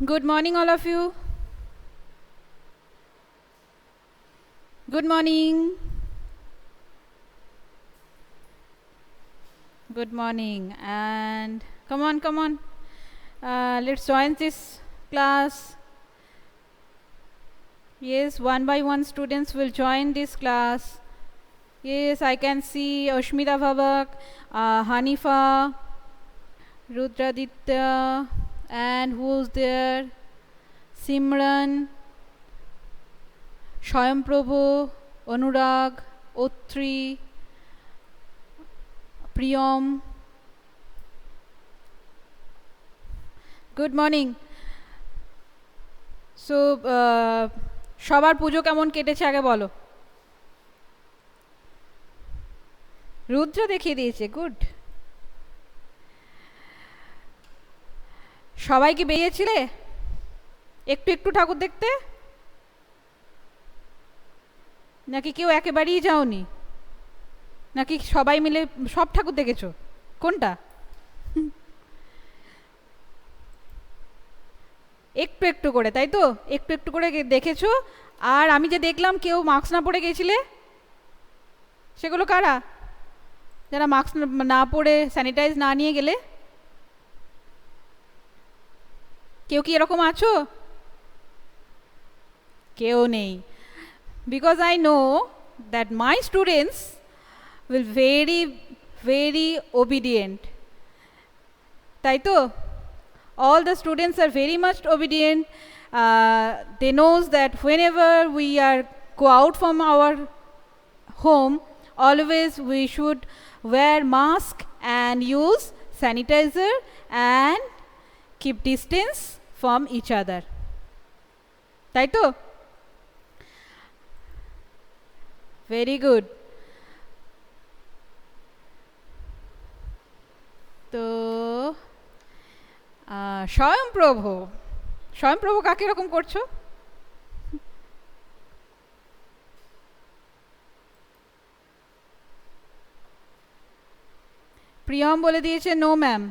Good morning, all of you. Good morning. Good morning. And come on, come on. Let's join this class. Yes, one by one students will join this class. Yes, I can see Ashmita Bhabak, Hanifa, Rudraditya, and who's there? Simran, Shayam Prabhu, Anurag, Otri, Priyam. Good morning. So, সবার পুজো কেমন কেটেছে আগে বলো। রুদ্র দেখিয়ে দিয়েছে, good. সবাই কি বেরিয়েছিলে একটু একটু ঠাকুর দেখতে, নাকি কেউ একেবারেই যাওনি, নাকি সবাই মিলে সব ঠাকুর দেখেছো? কোনটা? একটু একটু করে, তাই তো? একটু একটু করে দেখেছো। আর আমি যে দেখলাম কেউ মাস্ক না পরে গেছিলে, সেগুলো কারা? যারা মাস্ক না পরে স্যানিটাইজ না নিয়ে গেলে, কেউ কি এরকম আছো? কেউ নেই। Because I know that my students will very obedient, তাই তো? All the students are very much obedient. They knows that whenever we are go out from our home, always we should wear mask and use sanitizer and keep distance from each other, তাই তো? Very good. তো স্বয়ংপ্রভ কাকে এরকম করছো? প্রিয়ম বলে দিয়েছে no ma'am.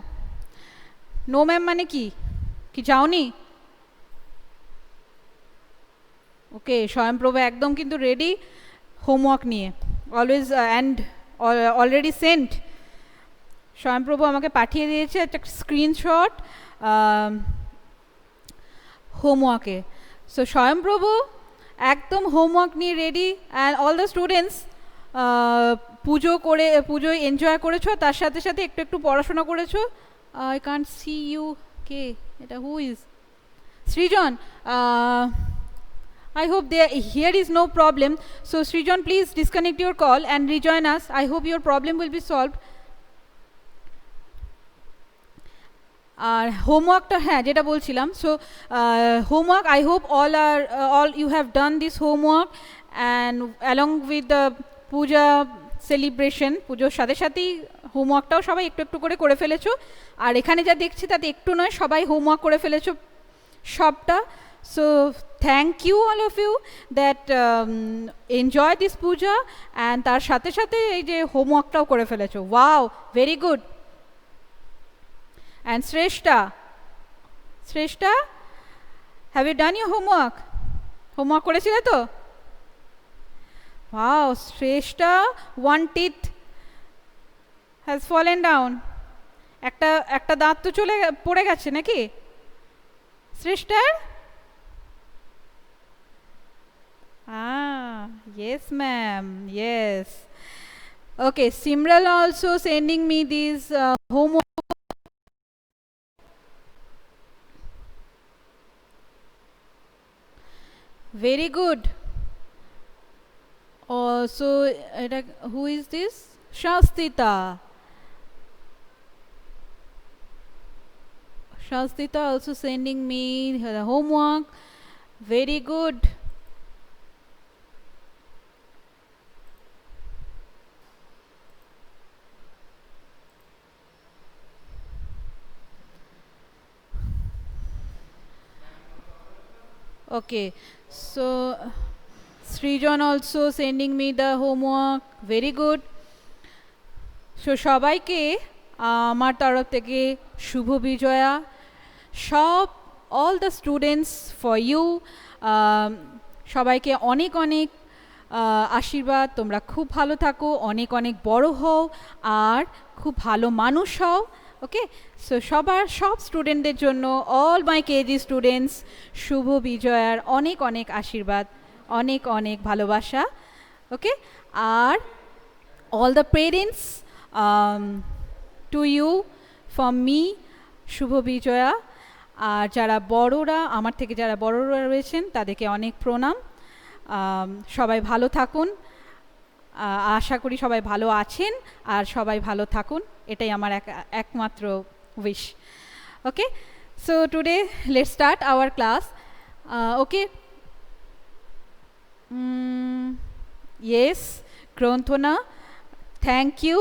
No ma'am মানে কি? কি যাওনি? ওকে, স্বয়ংপ্রভ একদম কিন্তু রেডি হোমওয়ার্ক নিয়ে, অলওয়েজ অ্যান্ড অলরেডি সেন্ট। স্বয়ংপ্রভু আমাকে পাঠিয়ে দিয়েছে একটা স্ক্রিনশট হোমওয়ার্কে। সো স্বয়ংপ্রভু একদম হোমওয়ার্ক নিয়ে ready, and all the students পুজোয় এনজয় করেছো, তার সাথে সাথে একটু একটু পড়াশোনা করেছো। I can't see you. কে এটা? Who is? Srijan. I hope here is no problem. So Srijan, please disconnect your call and rejoin us. I hope your problem will be solved. আর হোমওয়ার্কটা, হ্যাঁ যেটা বলছিলাম, so homework I hope all you have done this homework, and along with the Puja celebration, পুজোর সাথে সাথেই হোমওয়ার্কটাও সবাই একটু একটু করে ফেলেছো। আর এখানে যা দেখছি তাতে একটু নয়, সবাই হোমওয়ার্ক করে ফেলেছো সবটা। So thank you all of you that enjoy this puja, and তার সাথে সাথে এই যে হোমওয়ার্কটাও করে ফেলেছো। Wow, very good. And Shrestha, have you done your homework? Homework করেছিলে তো? Wow, Shrestha, one teeth has fallen down. একটা দাঁত তো পড়ে গেছে নাকি Shrestha? Yes ma'am, yes. Okay, Simran also sending me these homework. Very good. So who is this? Shastita also sending me the homework. Very good. Okay, so Srijan also sending me the homework. Very good. So সবাইকে আমার তরফ থেকে শুভ বিজয়া। সব all the students, for you. সবাইকে অনেক অনেক আশীর্বাদ, তোমরা খুব ভালো থাকো, অনেক অনেক বড় হও আর খুব ভালো মানুষ হও। ওকে, সো সব স্টুডেন্টদের জন্য, অল মাই কেজি স্টুডেন্টস, শুভ বিজয়ার অনেক অনেক আশীর্বাদ, অনেক অনেক ভালোবাসা। ওকে, আর all the parents, to you from me, শুভ বিজয়া। আর যারা বড়রা, আমার থেকে যারা বড়রা রয়েছেন তাদেরকে অনেক প্রণাম। সবাই ভালো থাকুন, আশা করি সবাই ভালো আছেন আর সবাই ভালো থাকুন, এটাই আমার একমাত্র wish. Okay, so today let's start our class. Okay, yes Granthana, thank you,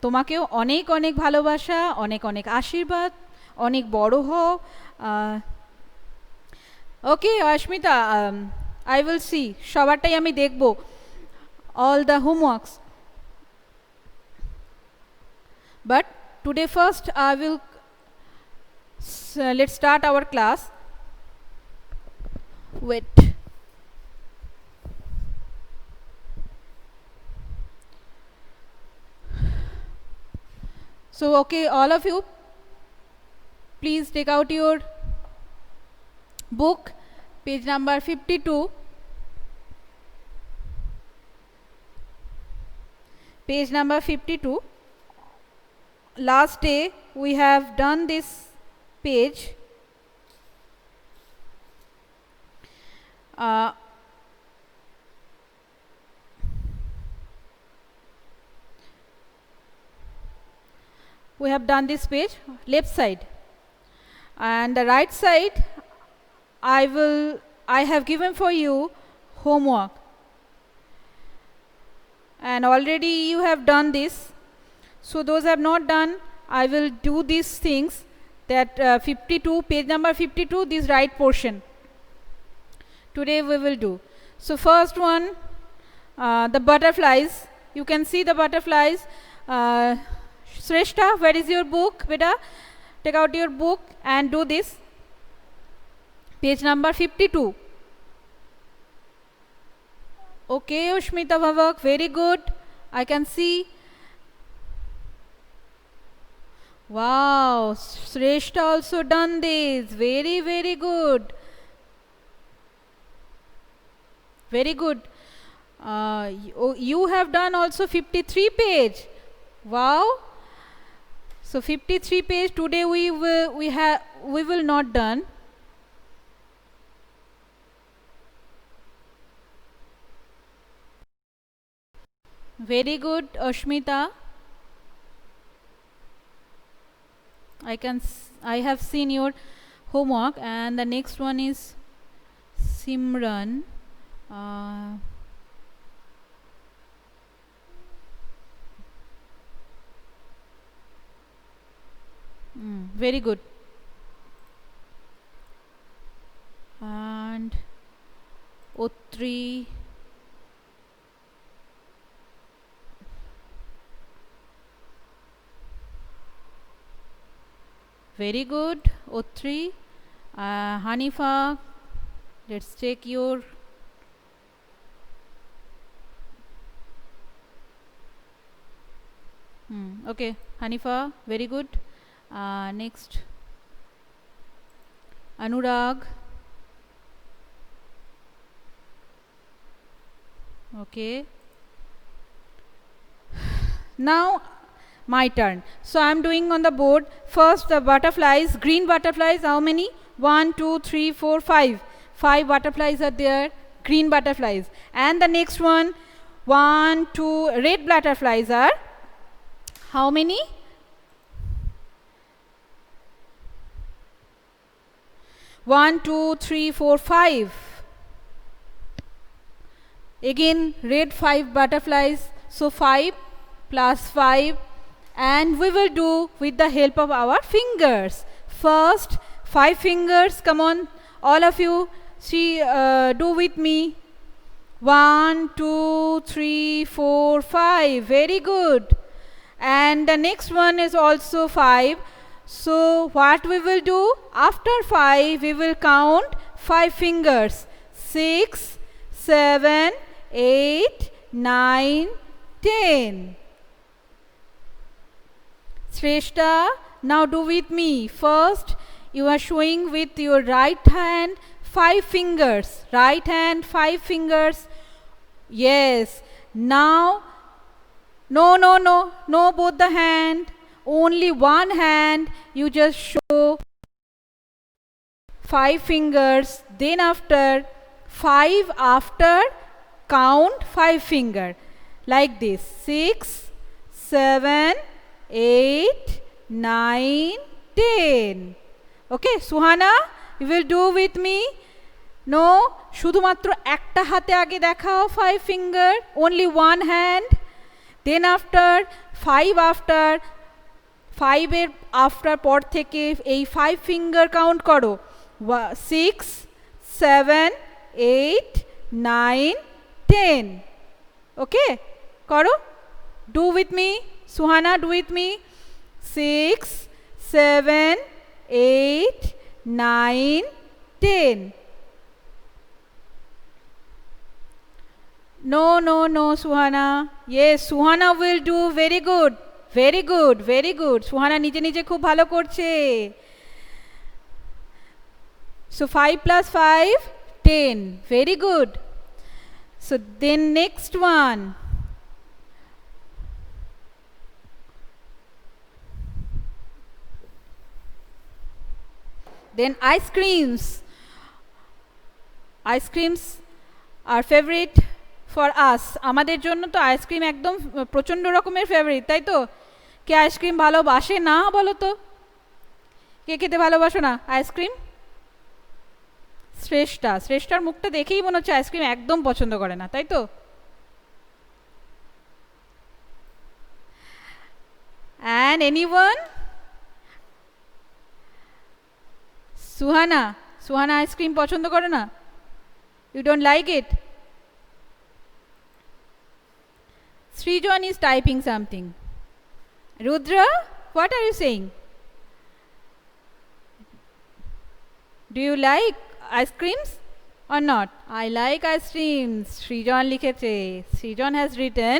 তোমাকেও অনেক অনেক ভালোবাসা, অনেক অনেক আশীর্বাদ, অনেক বড় হও। ওকে অস্মিতা, আই উইল সি, সবারটাই আমি দেখব, all the homeworks, but today first I will let's start our class. Wait. So okay, all of you, please take out your book, page number 52. Page number 52. Last day we have done this page. We have done this page, left side, and the right side I have given for you homework, and already you have done this. So those have not done, I will do these things, that 52, page number 52, this right portion today we will do. So first one, the butterflies. You can see the butterflies. Shrestha, where is your book, beta? Take out your book and do this, page number 52. Okay, Ushmita Bhavak, very good, I can see. Wow, Shrestha also done this, very very good, very good. You have done also 53 page. Wow, so 53 page today we will not done. Very good, Ashmita. I have seen your homework, and the next one is Simran. Very good. And Otri, very good, Otri. Hanifa, let's check your okay, Hanifa, very good. Next, Anurag. Okay, now my turn. So I am doing on the board. First the butterflies, green butterflies, how many? 1 2 3 4 5. 5 butterflies are there, green butterflies. And the next one, 1 2, red butterflies are how many? 1 2 3 4 5. Again red 5 butterflies, so 5 plus 5, and we will do with the help of our fingers. First 5 fingers, come on all of you, see, do with me. 1 2 3 4 5, very good. And the next one is also 5, So what we will do? After 5, we will count 5 fingers. 6, 7, 8, 9, 10. Shrestha, now do with me. First, you are showing with your right hand 5 fingers. Right hand, 5 fingers. Yes. Now, no, both the hand. Only one hand. You just show 5 fingers. Then after 5 after, count 5 finger. Like this. 6, 7, 8, 9, 10. Okay, Suhana, you will do with me. No, শুধুমাত্র একটা হাতে আগে দেখাও 5 finger, only one hand. Then after 5 after 5 এর after পর থেকে এই 5 finger count করো. 6, 7, 8, 9, 10. Okay, করো. Do with me. Suhana, do with me. 6, 7, 8, 9, 10. No, Suhana. Yes, Suhana will do very good. Very good. Suhana নিজে খুব ভালো করছে. So 5 plus 5, 10. Very good. So then next one. Then ice creams. Ice creams are favorite for us. আমাদের জন্য তো ice cream একদম প্রচণ্ড রকমের ফেভারিট, তাই তো? কে আইসক্রিম ভালোবাসে না বলো তো? কে খেতে ভালোবাসো না আইসক্রিম? শ্রেষ্ঠার মুখটা দেখেই মনে হচ্ছে আইসক্রিম একদম পছন্দ করে না, তাই তো? And anyone? সুহানা আইসক্রিম পছন্দ করে না? You don't like it? Srijan is typing something. Rudra, what are you saying? Do you like ice creams or not? I like ice creams. Srijan লিখেছে. Srijan has written,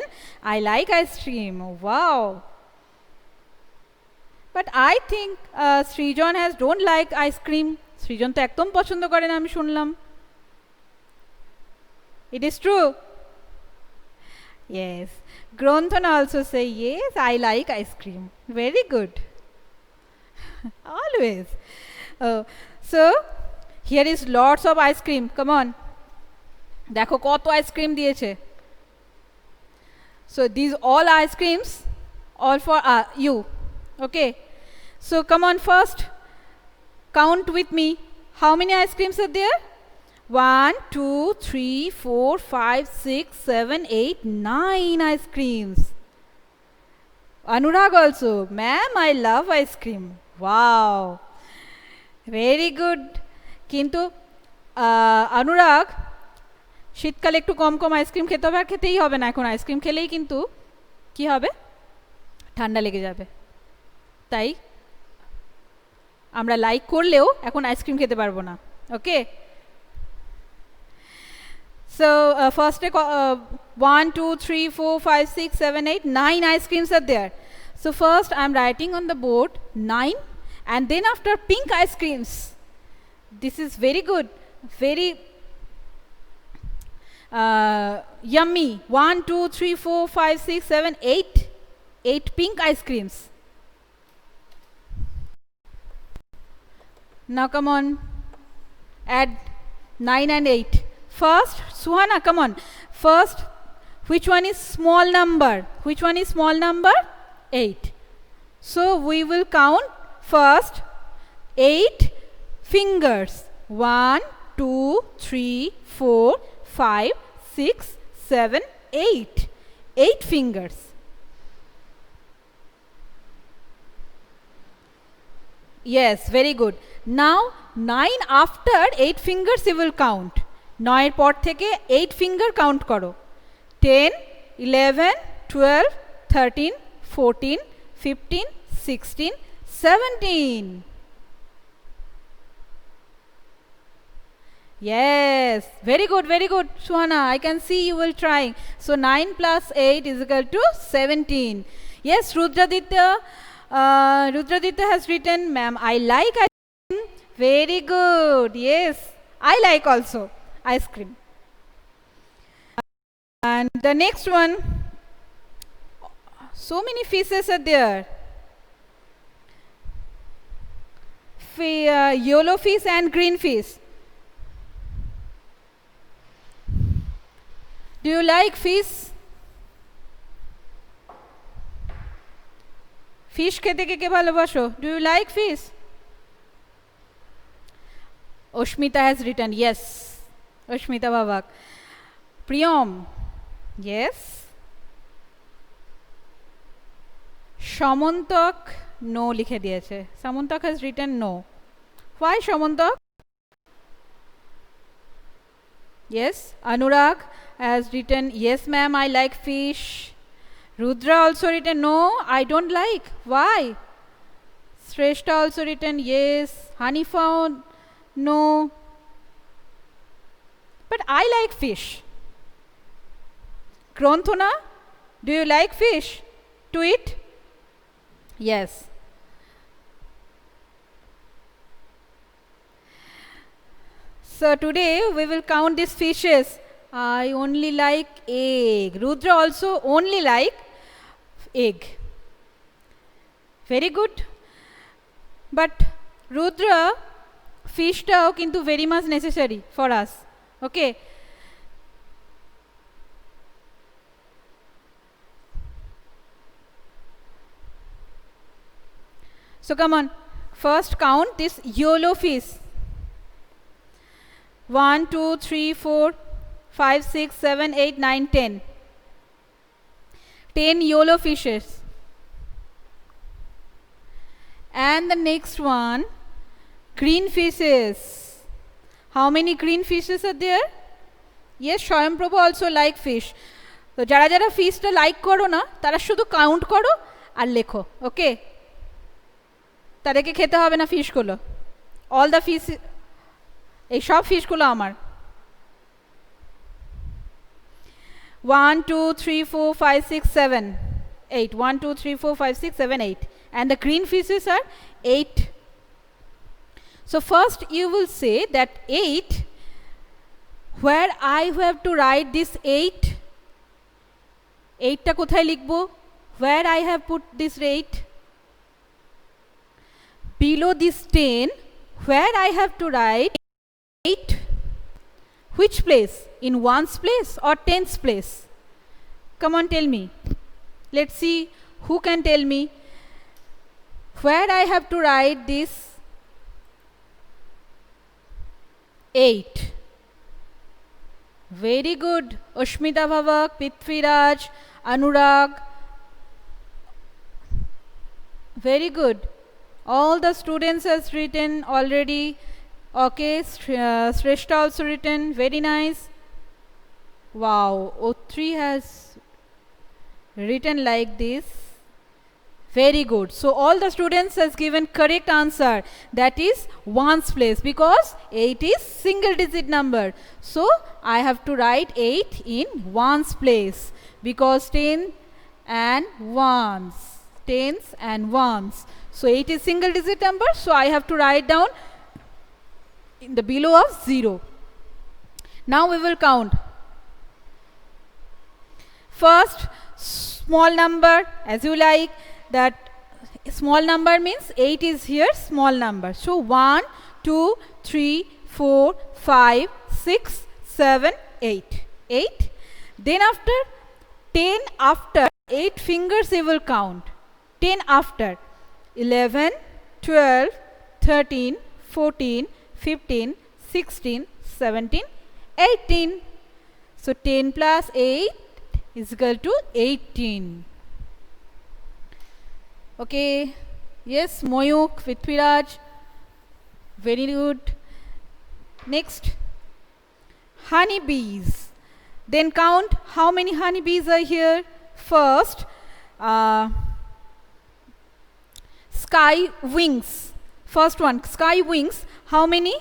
I like ice cream. Wow. But I think Srijan don't like ice cream. Srijan তো একদম পছন্দ করে না আমি শুনলাম. It is true. Yes. Granthana also say, yes, I like ice cream. Very good. Always. So, here is lots of ice cream. Come on. দেখো কত ice cream দিয়েছে. So, these all ice creams, all for you. Okay. So, come on first. Count with me. How many ice creams are there? 1, 2, 3, 4, 5, 6, 7, 8, 9 ice creams. Anurag also. Ma'am, I love ice cream. Wow. Very good. কিন্তু অনুরাগ শীতকালে একটু কম ice cream খেতে হবে, আর খেতেই হবে না. এখন ice cream খেলেই কিন্তু কি হবে? ঠান্ডা লেগে যাবে. তাই আমরা লাইক করলেও এখন আইসক্রিম খেতে পারবো না. ওকে. So first 1, 2, 3, 4, 5, 6, 7, 8, 9 ice creams are there. So first I am writing on the board 9, and then after pink ice creams. This is very good, very yummy. 1, 2, 3, 4, 5, 6, 7, 8. 8 pink ice creams. Now come on, add 9 and 8. First, Suhana, come on. First, which one is small number? Which one is small number? 8. So we will count first 8 fingers. 1, 2, 3, 4, 5, 6, 7, 8. 8 fingers. Yes, very good. Now 9 after 8 fingers you will count. 9 পর থেকে 8 finger count করো. 10, 11, 12, 13, 14, 15, 16, 17. Yes, very good, Suhana. I can see you will try. So 9 plus 8 is equal to 17. Yes, Rudraditya. Rudraditya has written, ma'am, I like ice cream. Very good. Yes, I like also ice cream. And the next one, so many fishes are there. Yellow fish and green fish. Do you like fish? Fish খেতে কে কে ভালোবাসো? Do you like fish? Oshmita has written yes. Oshmita Babak. Priyam. Yes. Shamantak no লিখে দিয়েছে. Shamantak has written no. Why Shamantak? Yes. Anurag has written yes ma'am, I like fish. Rudra also written no, I don't like. Why? Shrestha also written yes. Hanifa no. But I like fish. Granthana, do you like fish to eat? Yes. So today we will count these fishes. I only like egg. Rudra also only like egg. Very good. But Rudra, fish tao kintu very much necessary for us. Okay. So come on. First count this yellow fish. 1, 2, 3, 4, 5, 6, 7, 8, 9, 10. 10 yellow fishes. And the next one, green fishes. How many green fishes are there? Yes, Shayam Prabhu also like fish. So jara jara fish ta like koro na, tara shudhu count koro ar lekho. Okay? তাদেরকে খেতে হবে না ফিশগুলো. All the fish, এই সব ফিশগুলো আমার. 1, 2, 3, 4, 5, 6, 7, 8. 1, 2, 3, 4, 5, 6, 7, 8. And the green fishes are 8. So first you will say that 8, where I have to write this 8. 8টা কোথায় লিখবো? Where I have put this 8? Below this 10, where I have to write 8. Which place? In ones place or tens place? Come on, tell me. Let's see who can tell me where I have to write this 8. Very good. Ashmita Bhavak, Prithviraj, Anurag. Very good. All the students has written already. Okay, Shrestha also written. Very nice. Wow, O3 has written like this. Very good. So all the students has given correct answer. That is ones place, because 8 is single digit number. So I have to write 8 in ones place, because 10 and ones. Tens and ones. So 8 is single digit number, so I have to write down in the below of 0. Now we will count. First, small number, as you like. That small number means 8 is here, small number. So 1, 2, 3, 4, 5, 6, 7, 8. 8. Then after 10 after 8 fingers you will count. 10 after 11, 12, 13, 14, 15, 16, 17, 18. So 10 plus 8 is equal to 18. Okay. Yes, Moyuk, Prithviraj. Very good. Next, honeybees. Then count how many honeybees are here. First, sky wings. First one, sky wings. How many?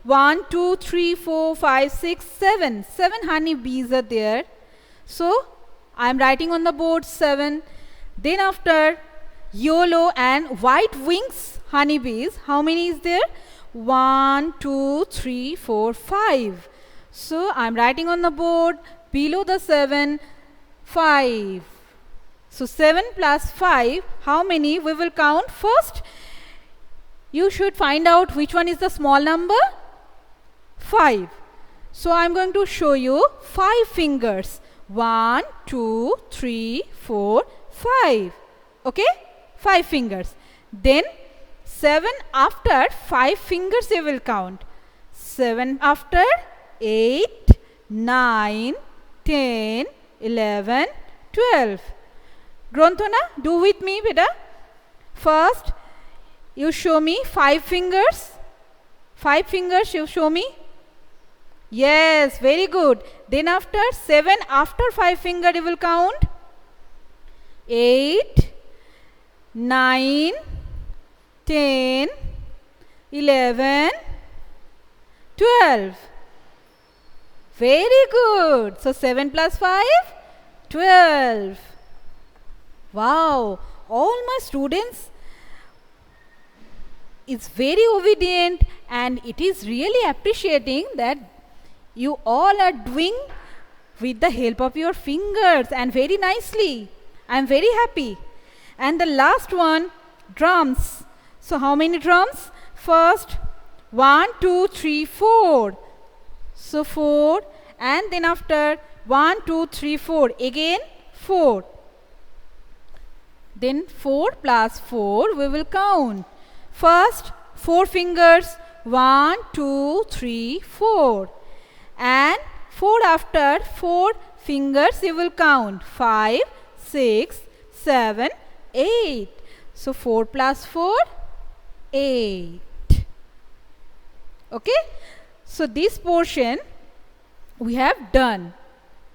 1, 2, 3, 4, 5, 6, 7. 7 honey bees are there. So I am writing on the board 7. Then after yellow and white wings honey bees, how many is there? 1, 2, 3, 4, 5. So I am writing on the board below the 7, 5. So 7 plus 5, how many we will count? First, you should find out which one is the small number. 5. So I am going to show you 5 fingers. 1, 2, 3, 4, 5. Okay? 5 fingers. Then 7 after 5 fingers you will count. 7 after 8, 9, 10, 11, 12. Granthana, do with me, beta. First, you show me 5 fingers. 5 fingers you show me. Yes, very good. Then after 7, after 5 finger you will count. 8, 9, 10, 11, 12. Very good. So 7 plus 5, 12. Wow, all my students is very obedient, and it is really appreciating that you all are doing with the help of your fingers and very nicely. I am very happy. And the last one, drums. So how many drums? First 1, 2, 3, 4. So 4, and then after 1, 2, 3, 4 again 4. Then 4 plus 4 we will count. First 4 fingers, 1, 2, 3, 4. And 4 after 4 fingers you will count. 5, 6, 7, 8. So 4 plus 4, 8. Okay? So this portion we have done.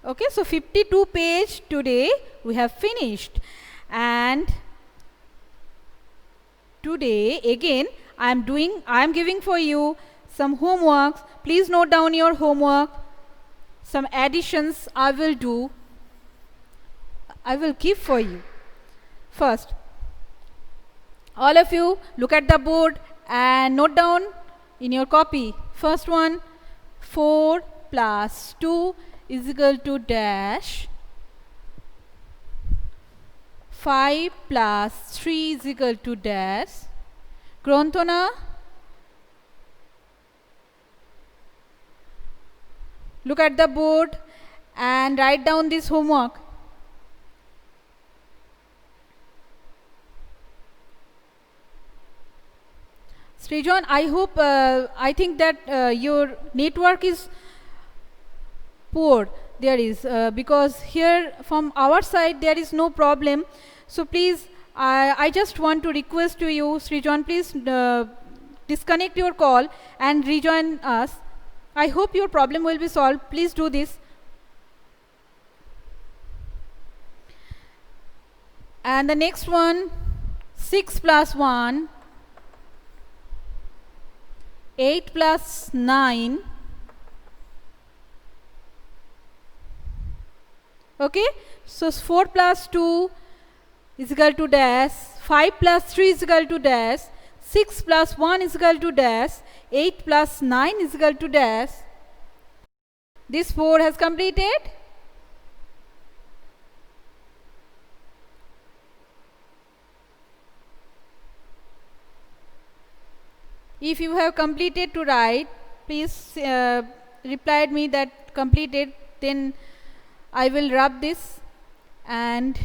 Okay, so 52 page today we have finished. And today again I am giving for you some homeworks. Please note down your homework. Some additions I will do. I will keep for you. First, all of you look at the board and note down in your copy. First one, 4 plus 2 is equal to dash. 5 plus 3 is equal to dash. Granthana, look at the board and write down this homework. Srijan, I think that your network is poor. There is because here from our side there is no problem. So please, I just want to request to you, Srijan, please disconnect your call and rejoin us. I hope your problem will be solved. Please do this. And the next one, 6 plus 1, 8 plus 9. Okay, so 4 plus 2 is equal to dash, 5 plus 3 is equal to dash, 6 plus 1 is equal to dash, 8 plus 9 is equal to dash. This 4 has completed. If you have completed to write, please reply me that completed, then I will rub this and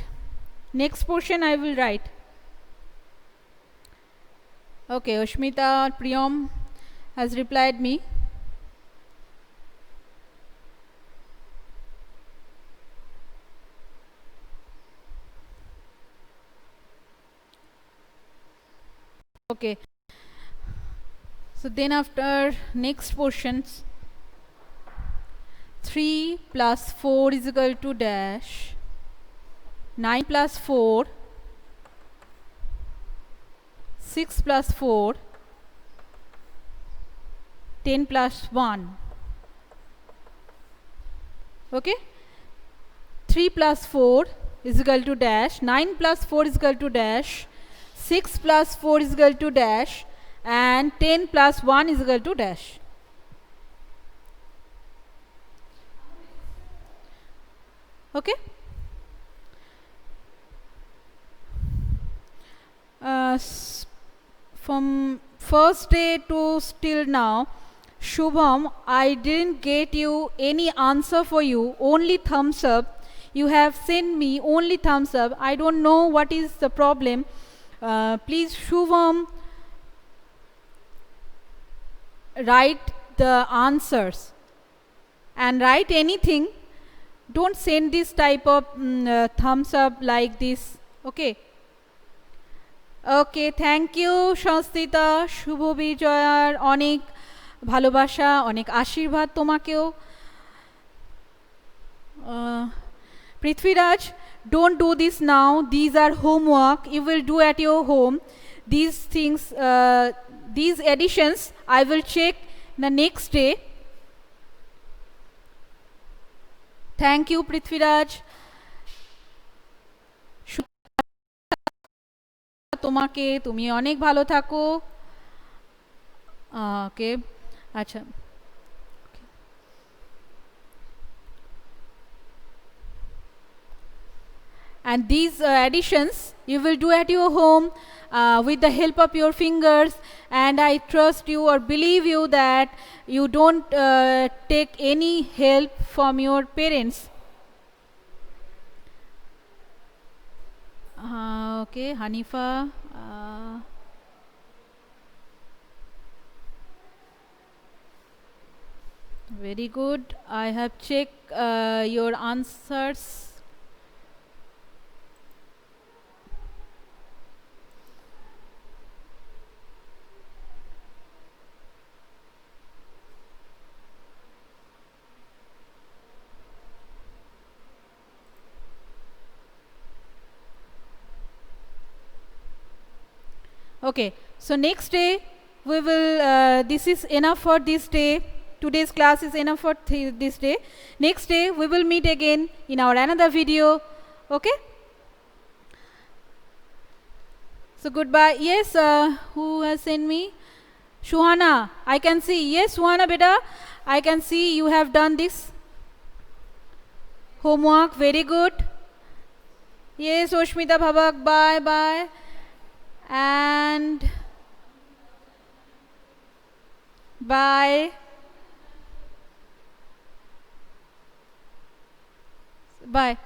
next portion I will write. Okay, Ashmita Priyam has replied me. Okay. So then after next portions, 3 plus 4 is equal to dash, 9 plus 4, 6 plus 4, 10 plus 1. Okay, 3 plus 4 is equal to dash, 9 plus 4 is equal to dash, 6 plus 4 is equal to dash, and 10 plus 1 is equal to dash. Okay, from first day to still now, Shubham, I didn't get you any answer for you, only thumbs up. You have sent me only thumbs up. I don't know what is the problem. Please, Shubham, write the answers and write anything. Don't send this type of thumbs up like this. Okay. Okay, thank you, সংস্থিতা। শুভ বিজয়ার অনেক ভালোবাসা, অনেক আশীর্বাদ তোমাকেও। Prithviraj, don't do this now. These are homework. You will do at your home. These things, these additions, I will check the next day. Thank you, Prithviraj. তোমাকে, তুমি অনেক ভালো থাকো। ওকে, আচ্ছা। And these additions you will do at your home with the help of your fingers, and I trust you or believe you that you don't take any help from your parents. Okay, Hanifa. Very good. I have checked your answers. Okay, so next day we will, this is enough for this day. Today's class is enough for this day. Next day we will meet again in our another video. Okay, so goodbye. Yes, who has sent me? Shuhana, I can see. Yes, Shuhana beta, I can see you have done this homework. Very good. Yes, Oshmita Bhabak, bye bye. And bye. Bye.